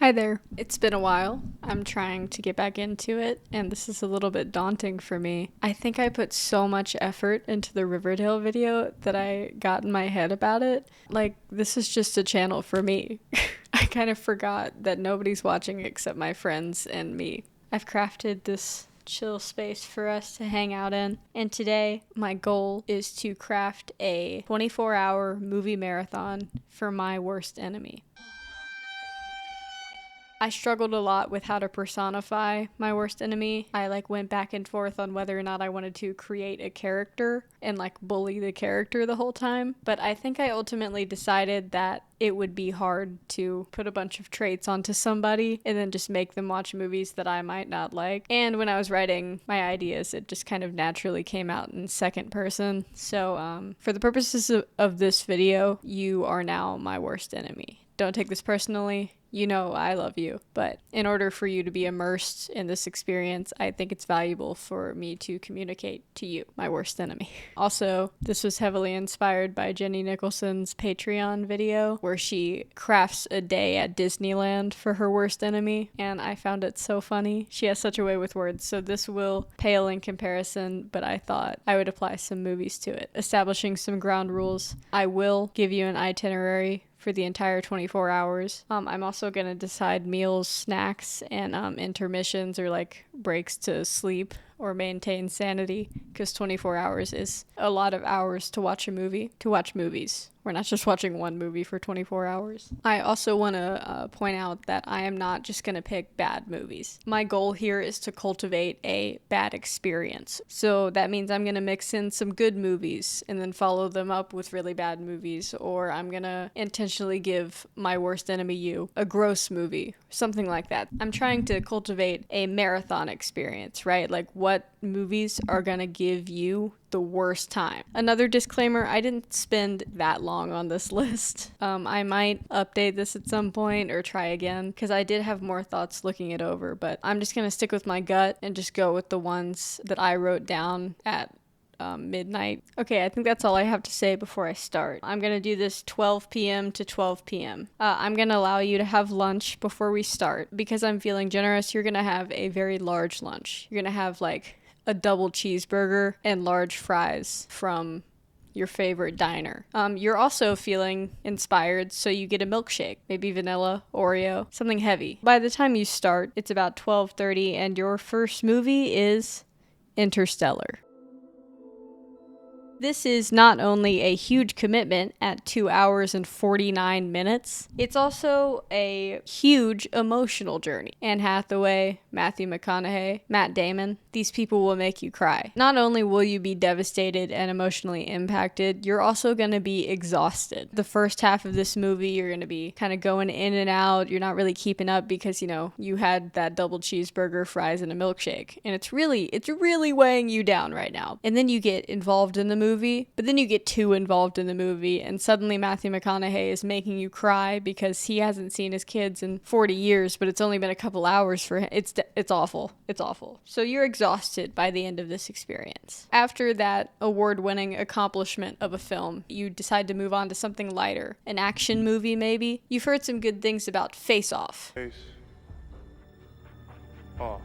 Hi there. It's been a while. I'm trying to get back into it, and this is a little bit daunting for me. I think I put so much effort into the Riverdale video that I got in my head about it. Like, this is just a channel for me. I kind of forgot that nobody's watching except my friends and me. I've crafted this chill space for us to hang out in, and today my goal is to craft a 24-hour movie marathon for my worst enemy. I struggled a lot with how to personify my worst enemy. I went back and forth on whether or not I wanted to create a character and bully the character the whole time. But I think I ultimately decided that it would be hard to put a bunch of traits onto somebody and then just make them watch movies that I might not like. And when I was writing my ideas, it just kind of naturally came out in second person. So for the purposes of this video, you are now my worst enemy. Don't take this personally. You know I love you, but in order for you to be immersed in this experience, I think it's valuable for me to communicate to you, my worst enemy. Also, this was heavily inspired by Jenny Nicholson's Patreon video, where she crafts a day at Disneyland for her worst enemy, and I found it so funny. She has such a way with words, so this will pale in comparison, but I thought I would apply some movies to it. Establishing some ground rules. I will give you an itinerary for the entire 24 hours. I'm also going to decide meals, snacks, and intermissions or breaks to sleep or maintain sanity, because 24 hours is a lot of hours to watch movies. We're not just watching one movie for 24 hours. I also want to point out that I am not just going to pick bad movies. My goal here is to cultivate a bad experience. So that means I'm going to mix in some good movies and then follow them up with really bad movies, or I'm going to intentionally give my worst enemy you a gross movie, something like that. I'm trying to cultivate a marathon experience, right? What movies are going to give you the worst time. Another disclaimer, I didn't spend that long on this list. I might update this at some point or try again, because I did have more thoughts looking it over, but I'm just going to stick with my gut and just go with the ones that I wrote down at midnight. Okay, I think that's all I have to say before I start. I'm gonna do this 12 p.m. to 12 p.m. I'm gonna allow you to have lunch before we start. Because I'm feeling generous, you're gonna have a very large lunch. You're gonna have a double cheeseburger and large fries from your favorite diner. You're also feeling inspired, so you get a milkshake, maybe vanilla, Oreo, something heavy. By the time you start, it's about 12:30, and your first movie is Interstellar. This is not only a huge commitment at 2 hours and 49 minutes, it's also a huge emotional journey. Anne Hathaway, Matthew McConaughey, Matt Damon, these people will make you cry. Not only will you be devastated and emotionally impacted, you're also going to be exhausted. The first half of this movie, you're going to be kind of going in and out. You're not really keeping up because, you had that double cheeseburger, fries, and a milkshake. And it's really weighing you down right now. And then you get involved in the movie, but then you get too involved in the movie, and suddenly Matthew McConaughey is making you cry because he hasn't seen his kids in 40 years, but it's only been a couple hours for him. It's awful. It's awful. So you're exhausted by the end of this experience. After that award-winning accomplishment of a film, you decide to move on to something lighter. An action movie, maybe? You've heard some good things about Face Off. Face Off.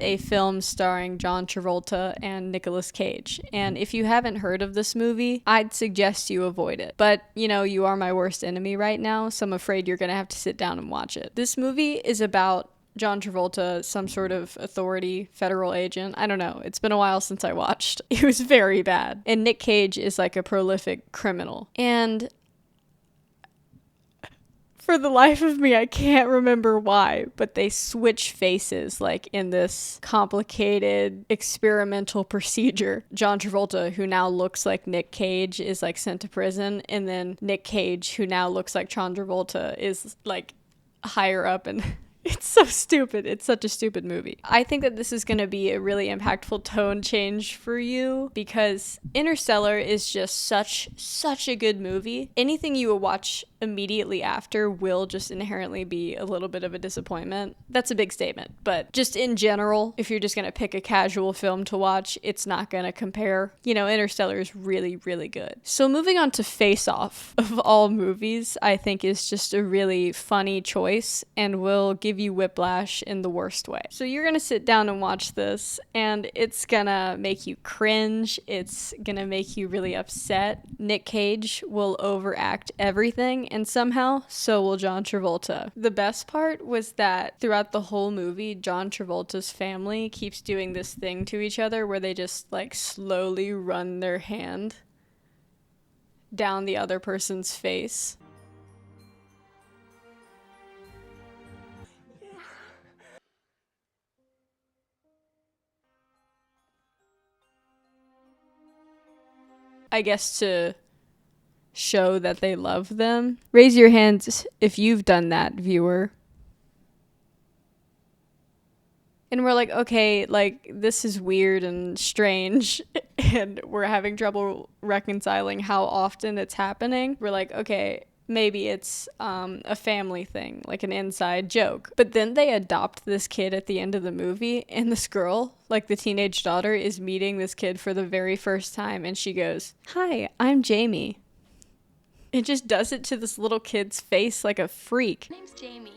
A film starring John Travolta and Nicolas Cage. And if you haven't heard of this movie, I'd suggest you avoid it. But, you are my worst enemy right now, so I'm afraid you're gonna have to sit down and watch it. This movie is about John Travolta, some sort of authority, federal agent. I don't know. It's been a while since I watched. It was very bad. And Nick Cage is a prolific criminal. And for the life of me, I can't remember why, but they switch faces in this complicated experimental procedure. John Travolta, who now looks like Nick Cage, is sent to prison, and then Nick Cage, who now looks like John Travolta, is higher up, and it's so stupid. It's such a stupid movie. I think that this is going to be a really impactful tone change for you, because Interstellar is just such a good movie. Anything you will watch immediately after will just inherently be a little bit of a disappointment. That's a big statement, but just in general, if you're just gonna pick a casual film to watch, it's not gonna compare. You know, Interstellar is really, really good. So moving on to Face Off, of all movies, I think is just a really funny choice and will give you whiplash in the worst way. So you're gonna sit down and watch this, and it's gonna make you cringe, it's gonna make you really upset. Nick Cage will overact everything, and somehow so will John Travolta. The best part was that throughout the whole movie, John Travolta's family keeps doing this thing to each other where they just like slowly run their hand down the other person's face. I guess to show that they love them. Raise your hands if you've done that, viewer. And we're like, okay, like, this is weird and strange, and we're having trouble reconciling how often it's happening. We're like, okay, maybe it's a family thing, like an inside joke. But then they adopt this kid at the end of the movie, and this girl, like the teenage daughter, is meeting this kid for the very first time, and she goes, "Hi, I'm Jamie." It just does it to this little kid's face like a freak. My name's Jamie.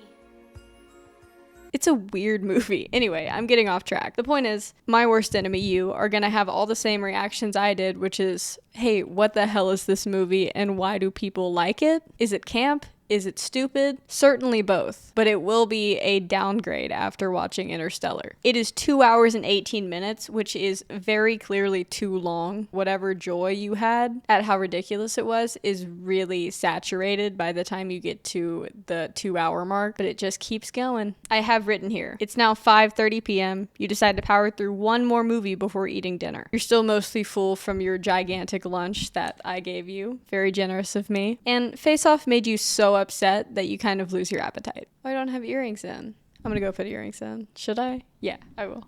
It's a weird movie. Anyway, I'm getting off track. The point is, my worst enemy, you, are gonna have all the same reactions I did, which is, hey, what the hell is this movie and why do people like it? Is it camp? Is it stupid? Certainly both, but it will be a downgrade after watching Interstellar. It is 2 hours and 18 minutes, which is very clearly too long. Whatever joy you had at how ridiculous it was is really saturated by the time you get to the 2 hour mark, but it just keeps going. I have written here, it's now 5:30 p.m. You decide to power through one more movie before eating dinner. You're still mostly full from your gigantic lunch that I gave you. Very generous of me. And Face Off made you so upset that you kind of lose your appetite. Oh, I don't have earrings in. I'm gonna go put earrings in. Should I? Yeah, I will.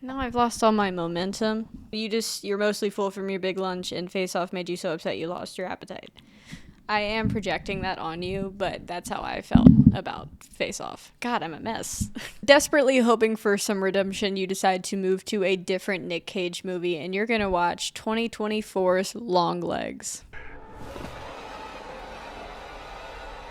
Now I've lost all my momentum. You're mostly full from your big lunch, and Face Off made you so upset you lost your appetite. I am projecting that on you, but that's how I felt about Face Off. God, I'm a mess. Desperately hoping for some redemption, you decide to move to a different Nick Cage movie, and you're gonna watch 2024's Longlegs.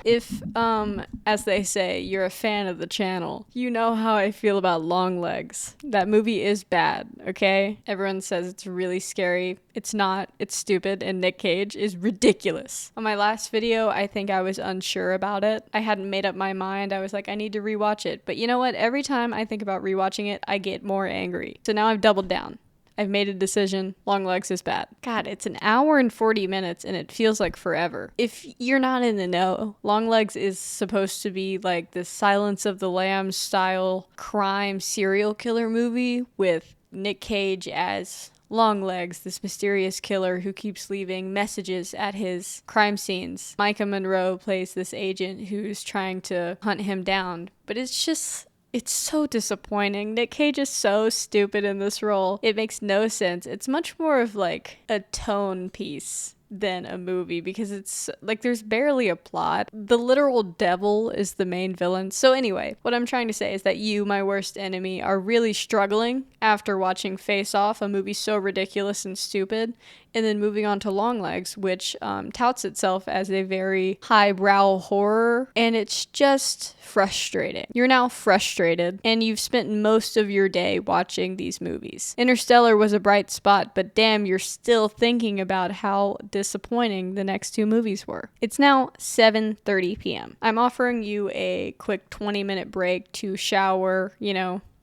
If, as they say, you're a fan of the channel, you know how I feel about Longlegs. That movie is bad, okay? Everyone says it's really scary. It's not. It's stupid, and Nick Cage is ridiculous. On my last video, I think I was unsure about it. I hadn't made up my mind. I was like, I need to rewatch it. But you know what? Every time I think about rewatching it, I get more angry. So now I've doubled down. I've made a decision. Longlegs is bad. God, it's an hour and 40 minutes and it feels like forever. If you're not in the know, Longlegs is supposed to be like this Silence of the Lambs style crime serial killer movie with Nick Cage as Longlegs, this mysterious killer who keeps leaving messages at his crime scenes. Micah Monroe plays this agent who's trying to hunt him down, but it's so disappointing. Nick Cage is so stupid in this role. It makes no sense. It's much more of like a tone piece than a movie because it's like there's barely a plot. The literal devil is the main villain. So anyway, what I'm trying to say is that you, my worst enemy, are really struggling after watching Face Off, a movie so ridiculous and stupid, and then moving on to Longlegs, which touts itself as a very highbrow horror, and it's just frustrating. You're now frustrated, and you've spent most of your day watching these movies. Interstellar was a bright spot, but damn, you're still thinking about how disappointing the next two movies were. It's now 7:30 p.m. I'm offering you a quick 20-minute break to shower,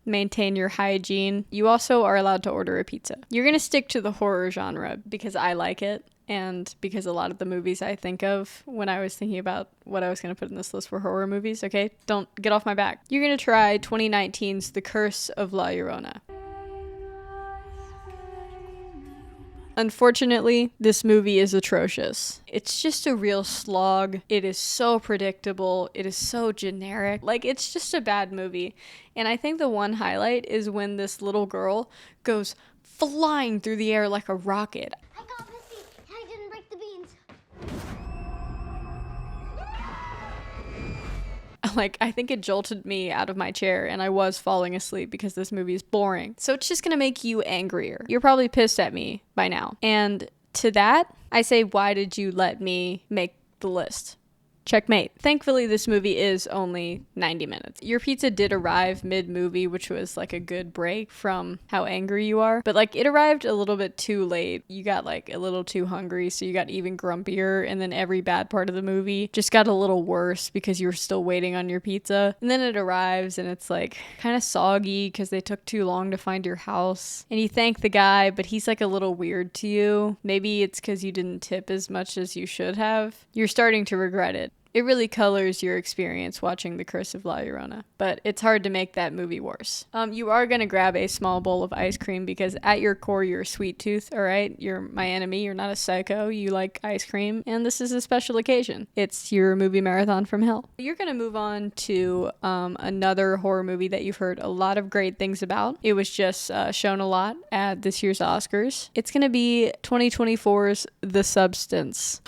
maintain your hygiene. You also are allowed to order a pizza. You're gonna stick to the horror genre because I like it and because a lot of the movies I think of when I was thinking about what I was gonna put in this list were horror movies, okay? Don't get off my back. You're gonna try 2019's The Curse of La Llorona. Unfortunately, this movie is atrocious. It's just a real slog. It is so predictable. It is so generic. Like, it's just a bad movie. And I think the one highlight is when this little girl goes flying through the air like a rocket. I got Missy. I didn't break the beans. Like, I think it jolted me out of my chair and I was falling asleep because this movie is boring. So it's just gonna make you angrier. You're probably pissed at me by now. And to that, I say, why did you let me make the list? Checkmate. Thankfully, this movie is only 90 minutes. Your pizza did arrive mid-movie, which was like a good break from how angry you are. But like, it arrived a little bit too late. You got like a little too hungry, so you got even grumpier. And then every bad part of the movie just got a little worse because you were still waiting on your pizza. And then it arrives and it's like kind of soggy because they took too long to find your house. And you thank the guy, but he's like a little weird to you. Maybe it's because you didn't tip as much as you should have. You're starting to regret it. It really colors your experience watching The Curse of La Llorona, but it's hard to make that movie worse. You are going to grab a small bowl of ice cream because at your core, you're a sweet tooth, all right? You're my enemy. You're not a psycho. You like ice cream, and this is a special occasion. It's your movie marathon from hell. You're going to move on to another horror movie that you've heard a lot of great things about. It was just shown a lot at this year's Oscars. It's going to be 2024's The Substance.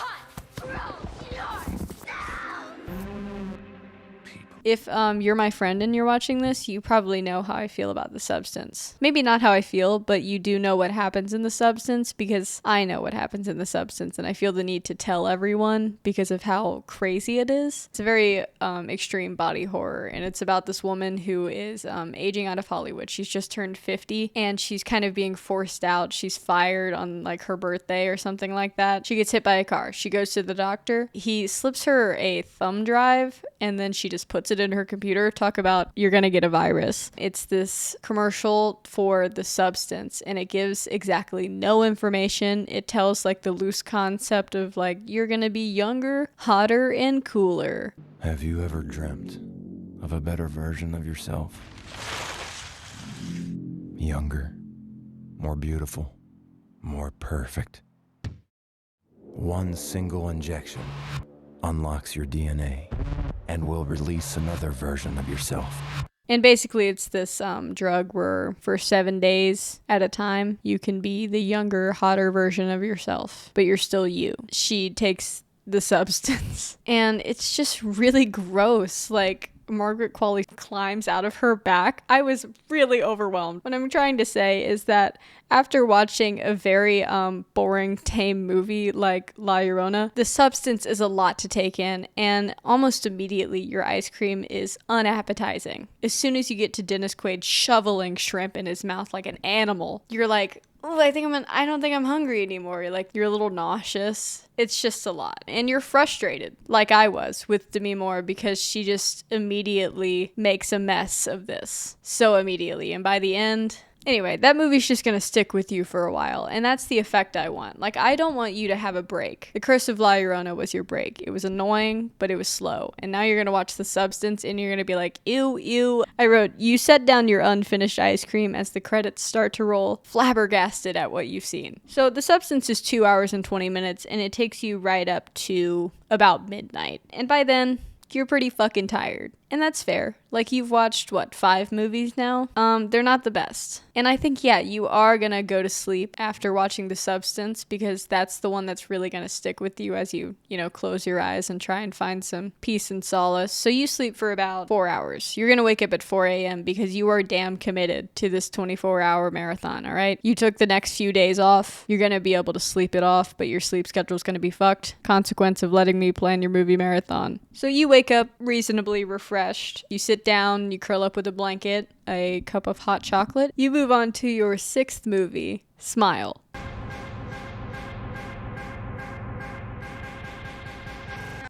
If you're my friend and you're watching this, you probably know how I feel about The Substance. Maybe not how I feel, but you do know what happens in The Substance because I know what happens in The Substance and I feel the need to tell everyone because of how crazy it is. It's a very extreme body horror and it's about this woman who is aging out of Hollywood. She's just turned 50 and she's kind of being forced out. She's fired on like her birthday or something like that. She gets hit by a car. She goes to the doctor. He slips her a thumb drive and then she just puts it in her computer. Talk about you're gonna get a virus. It's this commercial for The Substance and it gives exactly no information. It tells like the loose concept of like you're gonna be younger, hotter, and cooler. Have you ever dreamt of a better version of yourself? Younger, more beautiful, more perfect. One single injection unlocks your DNA and will release another version of yourself. And basically it's this drug where for 7 days at a time, you can be the younger, hotter version of yourself, but you're still you. She takes the substance and it's just really gross. Like, Margaret Qualley climbs out of her back. I was really overwhelmed. What I'm trying to say is that after watching a very boring, tame movie like La Llorona, The Substance is a lot to take in, and almost immediately your ice cream is unappetizing. As soon as you get to Dennis Quaid shoveling shrimp in his mouth like an animal, you're like, oh, I don't think I'm hungry anymore. You're a little nauseous. It's just a lot. And you're frustrated, like I was with Demi Moore, because she just immediately makes a mess of this. So immediately. And by the end, anyway, that movie's just gonna stick with you for a while, and that's the effect I want. Like, I don't want you to have a break. The Curse of La Llorona was your break. It was annoying, but it was slow. And now you're gonna watch The Substance, and you're gonna be like, ew, ew. I wrote, you set down your unfinished ice cream as the credits start to roll, flabbergasted at what you've seen. So The Substance is 2 hours and 20 minutes, and it takes you right up to about midnight. And by then, you're pretty fucking tired. And that's fair. Like, you've watched, 5 movies now? They're not the best. And I think, yeah, you are gonna go to sleep after watching The Substance because that's the one that's really gonna stick with you as you close your eyes and try and find some peace and solace. So you sleep for about 4 hours. You're gonna wake up at 4 a.m. because you are damn committed to this 24-hour marathon, all right? You took the next few days off. You're gonna be able to sleep it off, but your sleep schedule's gonna be fucked. Consequence of letting me plan your movie marathon. So you wake up reasonably refreshed. You sit down, you curl up with a blanket, a cup of hot chocolate. You move on to your 6th movie, Smile.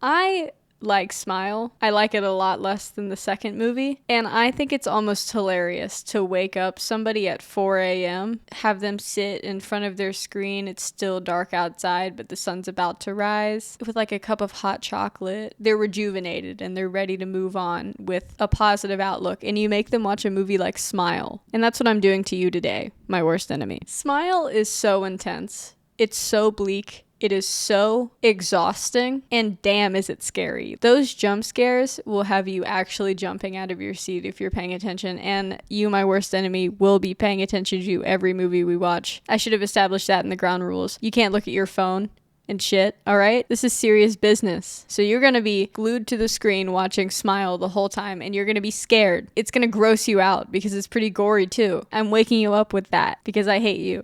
I like Smile. I like it a lot less than the second movie. And I think it's almost hilarious to wake up somebody at 4 a.m., have them sit in front of their screen. It's still dark outside, but the sun's about to rise with like a cup of hot chocolate. They're rejuvenated and they're ready to move on with a positive outlook. And you make them watch a movie like Smile. And that's what I'm doing to you today, my worst enemy. Smile is so intense. It's so bleak. It is so exhausting, and damn is it scary. Those jump scares will have you actually jumping out of your seat if you're paying attention, and you, my worst enemy, will be paying attention to every movie we watch. I should have established that in the ground rules. You can't look at your phone and shit, alright? This is serious business. So you're gonna be glued to the screen watching Smile the whole time, and you're gonna be scared. It's gonna gross you out because it's pretty gory too. I'm waking you up with that because I hate you.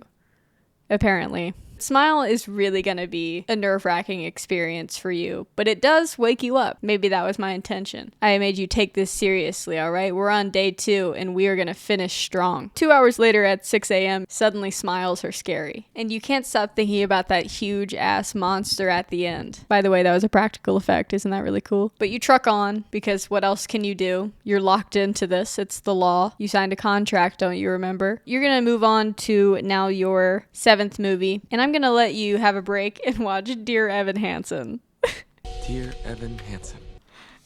Apparently. Smile is really going to be a nerve-wracking experience for you, but it does wake you up. Maybe that was my intention. I made you take this seriously, alright? We're on day 2, and we are going to finish strong. 2 hours later at 6 a.m., suddenly smiles are scary. And you can't stop thinking about that huge-ass monster at the end. By the way, that was a practical effect. Isn't that really cool? But you truck on, because what else can you do? You're locked into this. It's the law. You signed a contract, don't you remember? You're going to move on to now your 7th movie, and I'm going to let you have a break and watch Dear Evan Hansen. Dear Evan Hansen.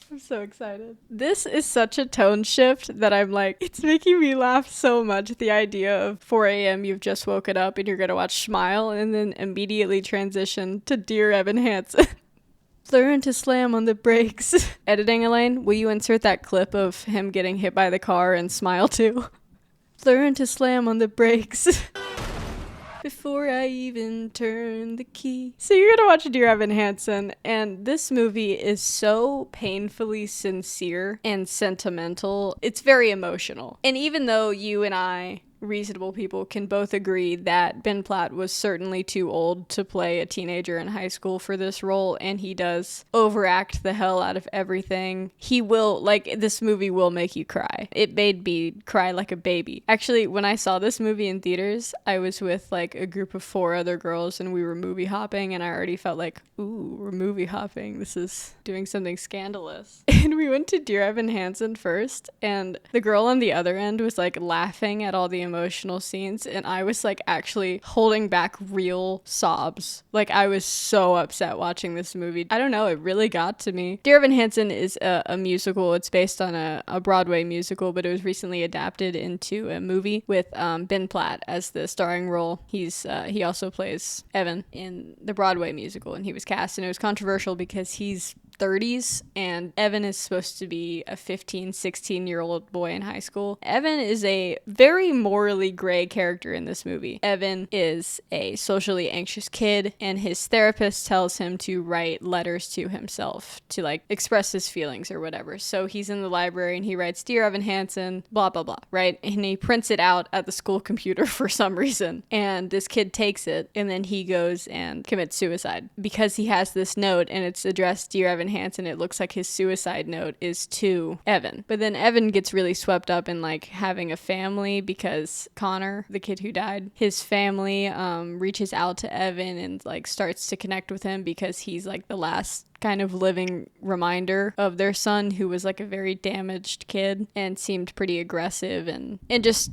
I'm so excited. This is such a tone shift that I'm like, it's making me laugh so much at the idea of 4 a.m. you've just woken up and you're going to watch Smile and then immediately transition to Dear Evan Hansen. Learn to slam on the brakes. Editing, Elaine, will you insert that clip of him getting hit by the car and Smile too? Learn to slam on the brakes. Before I even turn the key. So you're gonna watch Dear Evan Hansen, and this movie is so painfully sincere and sentimental. It's very emotional. And even though you and I, reasonable people, can both agree that Ben Platt was certainly too old to play a teenager in high school for this role, and he does overact the hell out of everything. He will, like, this movie will make you cry. It made me cry like a baby. Actually, when I saw this movie in theaters, I was with, like, a group of 4 other girls, and we were movie hopping, and I already felt like, ooh, we're movie hopping. This is doing something scandalous. And we went to Dear Evan Hansen first, and the girl on the other end was, like, laughing at all the emotional scenes, and I was like actually holding back real sobs. Like, I was so upset watching this movie. I don't know, it really got to me. Dear Evan Hansen is a musical. It's based on a Broadway musical, but it was recently adapted into a movie with Ben Platt as the starring role. He also plays Evan in the Broadway musical, and he was cast, and it was controversial because he's 30s and Evan is supposed to be a 16-year-old boy in high school. Evan is a very morally gray character in this movie. Evan is a socially anxious kid, and his therapist tells him to write letters to himself to like express his feelings or whatever. So he's in the library and he writes, Dear Evan Hansen, blah blah blah, right? And he prints it out at the school computer for some reason, and this kid takes it, and then he goes and commits suicide because he has this note and it's addressed Dear Evan Hansen. It looks like his suicide note is to Evan. But then Evan gets really swept up in like having a family because Connor, the kid who died, his family reaches out to Evan and like starts to connect with him because he's like the last kind of living reminder of their son, who was like a very damaged kid and seemed pretty aggressive and just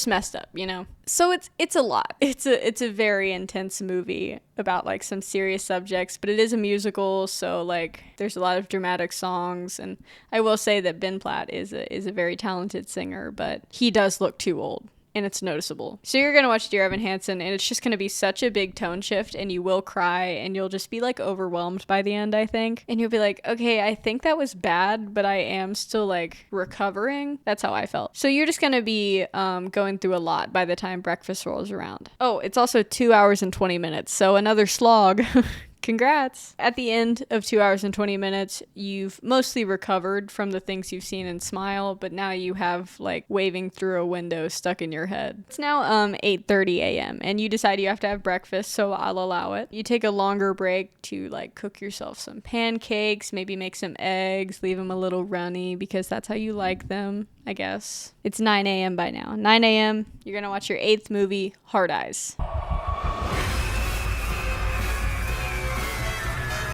messed up, you know? So it's a lot. It's a very intense movie about like some serious subjects, but it is a musical, so like there's a lot of dramatic songs, and I will say that Ben Platt is a very talented singer, but he does look too old. And it's noticeable. So you're gonna watch Dear Evan Hansen, and it's just gonna be such a big tone shift, and you will cry, and you'll just be like overwhelmed by the end, I think. And you'll be like, okay, I think that was bad, but I am still like recovering. That's how I felt. So you're just gonna be going through a lot by the time breakfast rolls around. Oh, it's also 2 hours and 20 minutes, so another slog. Congrats! At the end of 2 hours and 20 minutes, you've mostly recovered from the things you've seen in Smile, but now you have like waving through a window stuck in your head. It's now 8:30 a.m. and you decide you have to have breakfast, so I'll allow it. You take a longer break to like cook yourself some pancakes, maybe make some eggs, leave them a little runny because that's how you like them, I guess. It's 9 a.m. by now. 9 a.m., you're gonna watch your 8th movie, Hard Eyes.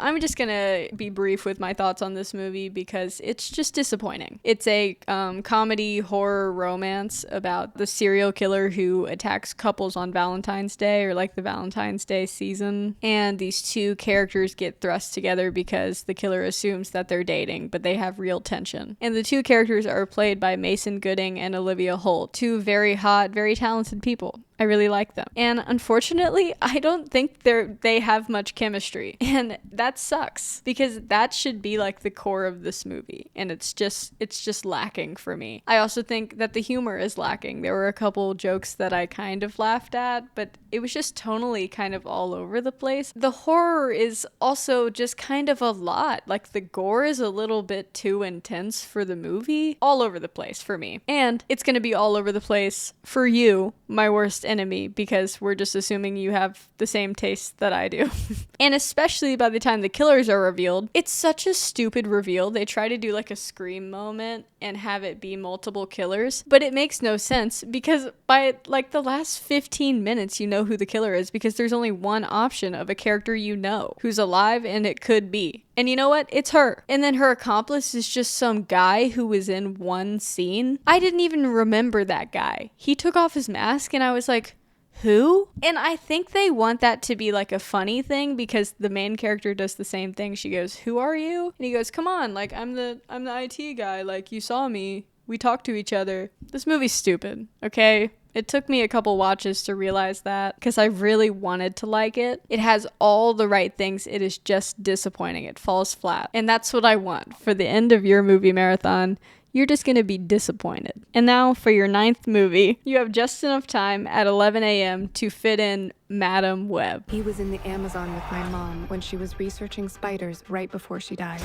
I'm just gonna be brief with my thoughts on this movie because it's just disappointing. It's a comedy horror romance about the serial killer who attacks couples on Valentine's Day, or like the Valentine's Day season, and these two characters get thrust together because the killer assumes that they're dating, but they have real tension. And the two characters are played by Mason Gooding and Olivia Holt, two very hot, very talented people. I really like them. And unfortunately, I don't think they have much chemistry. And that sucks because that should be like the core of this movie. And it's just lacking for me. I also think that the humor is lacking. There were a couple jokes that I kind of laughed at, but it was just tonally kind of all over the place. The horror is also just kind of a lot. Like the gore is a little bit too intense for the movie. All over the place for me. And it's going to be all over the place for you, my worst enemy, because we're just assuming you have the same taste that I do. And especially by the time the killers are revealed, it's such a stupid reveal. They try to do like a Scream moment and have it be multiple killers, but it makes no sense because by like the last 15 minutes you know who the killer is because there's only one option of a character you know who's alive and it could be. And you know what? It's her. And then her accomplice is just some guy who was in one scene. I didn't even remember that guy. He took off his mask and I was like, who? And I think they want that to be like a funny thing because the main character does the same thing. She goes, "Who are you?" And he goes, "Come on, like I'm the IT guy. Like you saw me. We talked to each other." This movie's stupid, okay? It took me a couple watches to realize that because I really wanted to like it. It has all the right things. It is just disappointing. It falls flat. And that's what I want for the end of your movie marathon. You're just going to be disappointed. And now for your 9th movie, you have just enough time at 11 a.m. to fit in Madam Web. He was in the Amazon with my mom when she was researching spiders right before she died.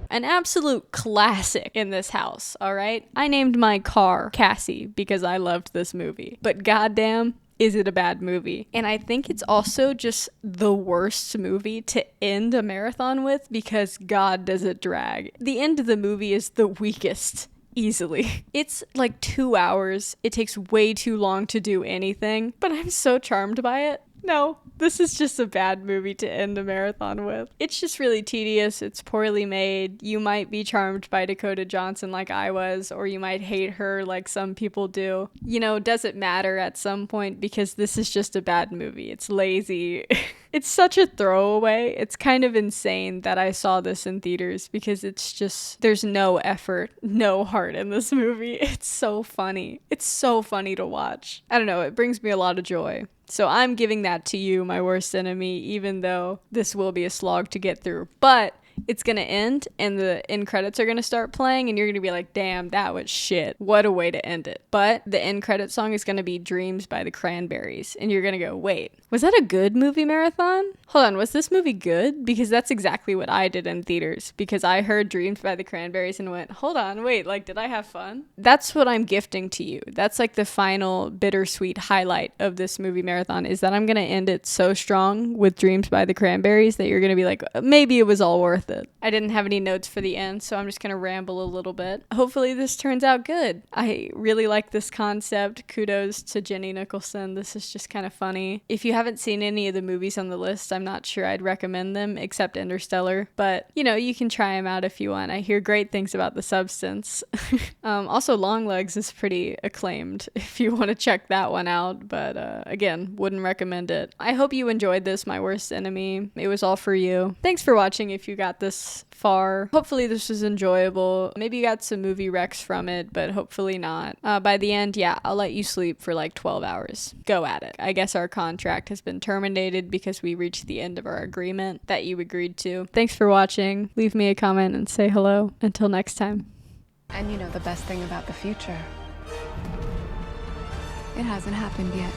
An absolute classic in this house, all right? I named my car Cassie because I loved this movie. But goddamn, is it a bad movie? And I think it's also just the worst movie to end a marathon with because God does it drag. The end of the movie is the weakest. Easily. It's like 2 hours. It takes way too long to do anything, but I'm so charmed by it. No, this is just a bad movie to end a marathon with. It's just really tedious. It's poorly made. You might be charmed by Dakota Johnson like I was, or you might hate her like some people do. You know, does it matter at some point because this is just a bad movie. It's lazy. It's such a throwaway. It's kind of insane that I saw this in theaters because it's just, there's no effort, no heart in this movie. It's so funny. It's so funny to watch. I don't know, it brings me a lot of joy. So I'm giving that to you, my worst enemy, even though this will be a slog to get through. But it's going to end and the end credits are going to start playing and you're going to be like, damn, that was shit. What a way to end it. But the end credit song is going to be Dreams by the Cranberries. And you're going to go, wait, was that a good movie marathon? Hold on, was this movie good? Because that's exactly what I did in theaters. Because I heard Dreams by the Cranberries and went, hold on, wait, like, did I have fun? That's what I'm gifting to you. That's like the final bittersweet highlight of this movie marathon is that I'm going to end it so strong with Dreams by the Cranberries that you're going to be like, maybe it was all worth it. I didn't have any notes for the end, so I'm just gonna ramble a little bit. Hopefully this turns out good. I really like this concept. Kudos to Jenny Nicholson. This is just kind of funny. If you haven't seen any of the movies on the list, I'm not sure I'd recommend them except Interstellar, but you know, you can try them out if you want. I hear great things about The Substance. Also Longlegs is pretty acclaimed if you want to check that one out, but again, wouldn't recommend it. I hope you enjoyed this, my worst enemy. It was all for you. Thanks for watching if you got this far. Hopefully this was enjoyable. Maybe you got some movie recs from it, but hopefully not. By the end, yeah, I'll let you sleep for like 12 hours. Go at it. I guess our contract has been terminated because we reached the end of our agreement that you agreed to. Thanks for watching. Leave me a comment and say hello. Until next time. And you know the best thing about the future? It hasn't happened yet.